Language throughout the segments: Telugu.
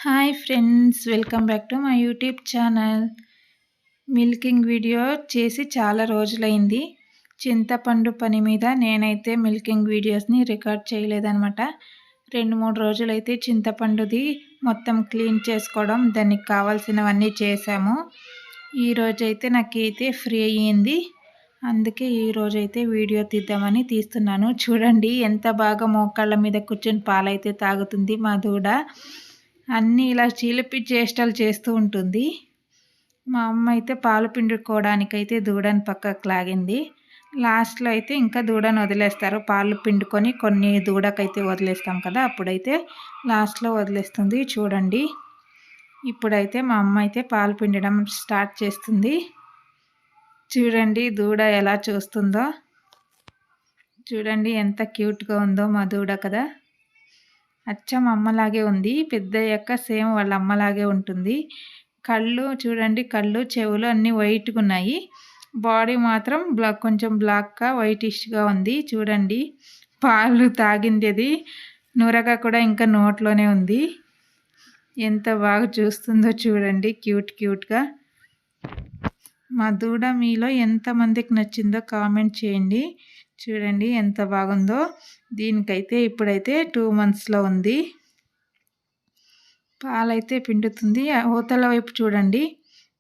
Hi friends, welcome back to my YouTube channel. Milking video చేసి చాలా రోజులైంది. చింతపండు పని మీద నేనైతే మిల్కింగ్ వీడియోస్ని రికార్డ్ చేయలేదన్నమాట. 2-3 రోజులైతే చింతపండుది మొత్తం క్లీన్ చేసుకోవడం, దానికి కావాల్సినవన్నీ చేశాము. ఈరోజైతే నాకైతే ఫ్రీ అయ్యింది. అందుకే ఈరోజైతే వీడియో తీద్దామని తీస్తున్నాను. చూడండి ఎంత బాగా మోకాళ్ళ మీద కూర్చొని పాలైతే తాగుతుంది మా దూడ. అన్నీ ఇలా చిలిపి చేష్టలు చేస్తూ ఉంటుంది. మా అమ్మ అయితే పాలు పిండుకోవడానికైతే దూడని పక్కకు లాగింది. లాస్ట్లో అయితే ఇంకా దూడను వదిలేస్తారు. పాలు పిండుకొని కొన్ని దూడకైతే వదిలేస్తాం కదా, అప్పుడైతే లాస్ట్లో వదిలేస్తుంది. చూడండి, ఇప్పుడైతే మా అమ్మ అయితే పాలు పిండడం స్టార్ట్ చేస్తుంది. చూడండి దూడ ఎలా చూస్తుందో. చూడండి ఎంత క్యూట్గా ఉందో మా దూడ కదా. అచ్చం అమ్మలాగే ఉంది. పెద్దయ్యాక సేమ్ వాళ్ళ అమ్మలాగే ఉంటుంది. కళ్ళు చూడండి, కళ్ళు చెవులు అన్నీ వైట్గా ఉన్నాయి. బాడీ మాత్రం కొంచెం బ్లాక్గా వైటిష్గా ఉంది. చూడండి, పాలు తాగిండేది నురగా కూడా ఇంకా నోట్లోనే ఉంది. ఎంత బాగా చూస్తుందో చూడండి, క్యూట్గా. మా దూడ మీలో ఎంతమందికి నచ్చిందో కామెంట్ చేయండి. చూడండి ఎంత బాగుందో. దీనికైతే ఇప్పుడైతే 2 monthsలో ఉంది. పాలైతే పిండుతుంది. అవతల వైపు చూడండి,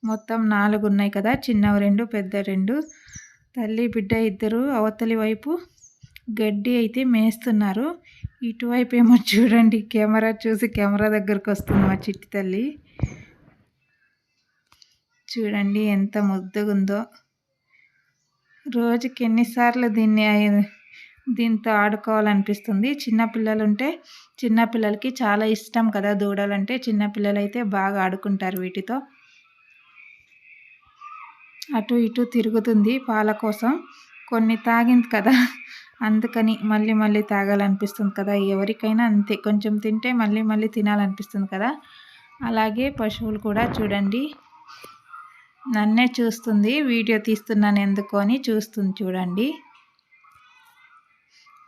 మొత్తం 4 ఉన్నాయి కదా, చిన్నవి 2, పెద్ద 2. తల్లి బిడ్డ ఇద్దరు అవతలి వైపు గడ్డి అయితే మేస్తున్నారు. ఇటువైపు ఏమో చూడండి, కెమెరా దగ్గరకు వస్తుంది మా చిట్టి తల్లి. చూడండి ఎంత ముద్దుగా ఉందో. రోజుకి ఎన్నిసార్లు దీంతో ఆడుకోవాలనిపిస్తుంది. చిన్నపిల్లలకి చాలా ఇష్టం కదా దూడలంటే. చిన్నపిల్లలు అయితే బాగా ఆడుకుంటారు వీటితో. అటు ఇటు తిరుగుతుంది పాల కోసం. కొన్ని తాగింది కదా, అందుకని మళ్ళీ తాగాలనిపిస్తుంది కదా. ఎవరికైనా అంతే, కొంచెం తింటే మళ్ళీ తినాలనిపిస్తుంది కదా. అలాగే పశువులు కూడా చూడండి, నన్నే చూస్తుంది. వీడియో తీస్తున్నాను ఎందుకు అని చూస్తుంది. చూడండి,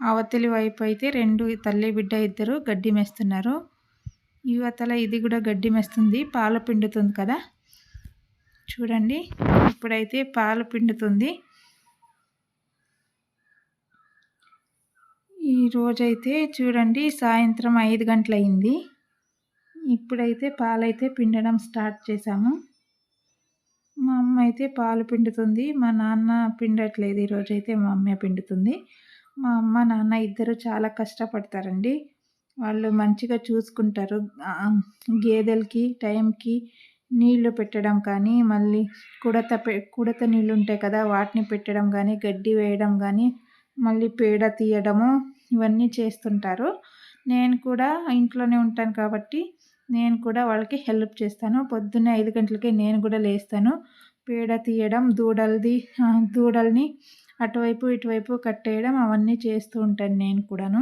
అవతలి వైపు అయితే 2 తల్లి బిడ్డ ఇద్దరు గడ్డి మేస్తున్నారు. యువతల ఇది కూడా గడ్డి మేస్తుంది, పాలు పిండుతుంది కదా. చూడండి, ఇప్పుడైతే పాలు పిండుతుంది. ఈరోజైతే చూడండి సాయంత్రం 5 గంటలయింది. ఇప్పుడైతే పాలైతే పిండడం స్టార్ట్ చేశాము. మా అమ్మ అయితే పాలు పిండుతుంది. మా నాన్న పిండట్లేదు. ఈరోజైతే మా అమ్మే పిండుతుంది. మా అమ్మ నాన్న ఇద్దరు చాలా కష్టపడతారండి. వాళ్ళు మంచిగా చూసుకుంటారు. గేదెలకి టైంకి నీళ్లు పెట్టడం కానీ, మళ్ళీ కుడత నీళ్ళు ఉంటాయి కదా, వాటిని పెట్టడం కానీ, గడ్డి వేయడం కానీ, మళ్ళీ పేడ తీయడము, ఇవన్నీ చేస్తుంటారు. నేను కూడా ఇంట్లోనే ఉంటాను కాబట్టి నేను కూడా వాళ్ళకి హెల్ప్ చేస్తాను. పొద్దున్నే 5 గంటలకే నేను కూడా లేస్తాను. పేడ తీయడం, దూడల్ని అటువైపు ఇటువైపు కట్టేయడం అవన్నీ చేస్తూ ఉంటాను నేను కూడాను.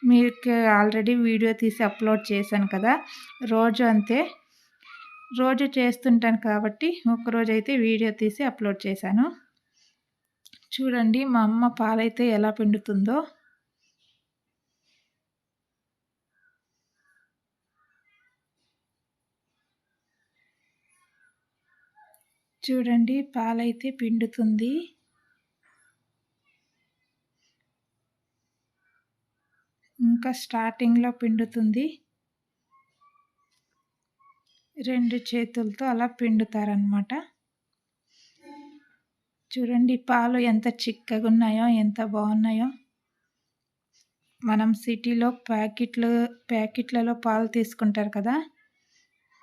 మీకు ఆల్రెడీ వీడియో తీసి అప్లోడ్ చేశాను కదా. రోజు అంతే, రోజు చేస్తుంటాను కాబట్టి ఒక్కరోజైతే వీడియో తీసి అప్లోడ్ చేశాను. చూడండి మా అమ్మ పాలైతే ఎలా పిండుతుందో. చూడండి పాలైతే పిండుతుంది. ఇంకా స్టార్టింగ్లో పిండుతుంది. 2 చేతులతో అలా పిండుతారనమాట. చూడండి పాలు ఎంత చిక్కగా ఉన్నాయో, ఎంత బాగున్నాయో. మనం సిటీలో ప్యాకెట్లలో పాలు తీసుకుంటారు కదా,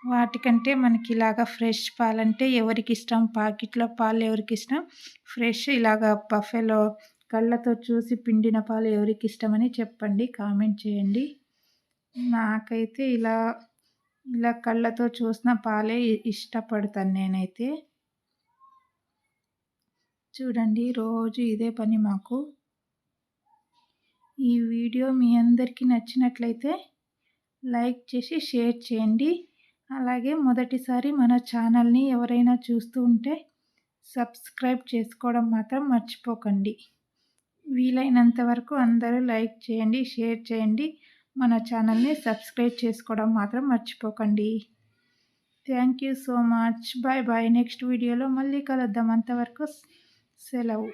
వాటికంటే మనకి ఇలాగా ఫ్రెష్ పాలంటే ఎవరికి ఇష్టం? ప్యాకెట్లో పాలు ఎవరికి ఇష్టం? ఫ్రెష్ ఇలాగా బఫెలో కళ్ళతో చూసి పిండిన పాలు ఎవరికి ఇష్టమని చెప్పండి, కామెంట్ చేయండి. నాకైతే ఇలా కళ్ళతో చూసిన పాలే ఇష్టపడతాను నేనైతే. చూడండి రోజు ఇదే పని మాకు. ఈ వీడియో మీ అందరికీ నచ్చినట్లయితే లైక్ చేసి షేర్ చేయండి. అలాగే మొదటిసారి మన ఛానల్ని ఎవరైనా చూస్తూ ఉంటే సబ్స్క్రైబ్ చేసుకోవడం మాత్రం మర్చిపోకండి. వీలైనంత వరకు అందరూ లైక్ చేయండి, షేర్ చేయండి. మన ఛానల్ని సబ్స్క్రైబ్ చేసుకోవడం మాత్రం మర్చిపోకండి. Thank you so much. Bye bye. Next వీడియోలో మళ్ళీ కలుద్దాం. అంతవరకు సెలవు.